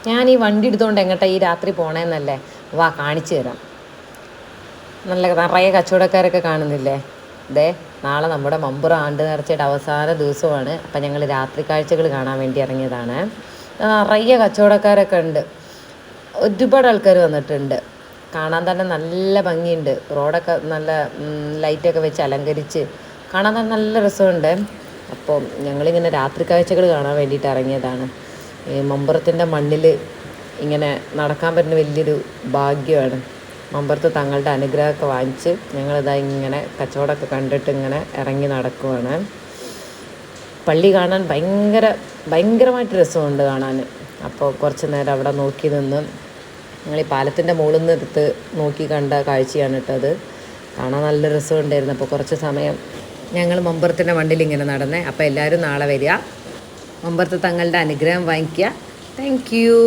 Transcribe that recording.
ഞാൻ ഈ വണ്ടി എടുത്തുകൊണ്ട് എങ്ങോട്ടാ ഈ രാത്രി പോണേന്നല്ലേ? വാ കാണിച്ചു തരാം. നല്ല നിറയെ കച്ചവടക്കാരൊക്കെ കാണുന്നില്ലേ? ദേ നാളെ നമ്മുടെ മമ്പുറം ആണ്ട് നേർച്ചയുടെ അവസാന ദിവസമാണ്. അപ്പം ഞങ്ങൾ രാത്രി കാഴ്ചകൾ കാണാൻ വേണ്ടി ഇറങ്ങിയതാണ്. നിറയെ കച്ചവടക്കാരൊക്കെ ഉണ്ട്, ഒരുപാട് ആൾക്കാർ വന്നിട്ടുണ്ട്. കാണാൻ തന്നെ നല്ല ഭംഗിയുണ്ട്. റോഡൊക്കെ നല്ല ലൈറ്റൊക്കെ വെച്ച് അലങ്കരിച്ച് കാണാൻ തന്നെ നല്ല രസമുണ്ട്. അപ്പോൾ ഞങ്ങളിങ്ങനെ രാത്രി കാഴ്ചകൾ കാണാൻ വേണ്ടിയിട്ട് ഇറങ്ങിയതാണ്. ഈ മമ്പുറത്തിൻ്റെ മണ്ണിൽ ഇങ്ങനെ നടക്കാൻ പറ്റുന്ന വലിയൊരു ഭാഗ്യമാണ്. മമ്പുറത്ത് തങ്ങളുടെ അനുഗ്രഹമൊക്കെ വാങ്ങിച്ച് ഞങ്ങളിതാ ഇങ്ങനെ കച്ചവടമൊക്കെ കണ്ടിട്ട് ഇങ്ങനെ ഇറങ്ങി നടക്കുവാണ്. പള്ളി കാണാൻ ഭയങ്കരമായിട്ട് രസമുണ്ട് കാണാൻ. അപ്പോൾ കുറച്ച് നേരം അവിടെ നോക്കി നിന്ന് ഞങ്ങൾ ഈ പാലത്തിൻ്റെ മുകളിൽ നിന്ന് എടുത്ത് നോക്കി കണ്ട കാഴ്ചയാണ് കേട്ടത്. കാണാൻ നല്ല രസമുണ്ടായിരുന്നു. അപ്പോൾ കുറച്ച് സമയം ഞങ്ങൾ മമ്പുറത്തിൻ്റെ മണ്ണിൽ ഇങ്ങനെ നടന്നേ. അപ്പോൾ എല്ലാവരും നാളെ വരിക, മമ്പുറത്ത് തങ്ങളുടെ അനുഗ്രഹം വാങ്ങിക്കുക. Thank you.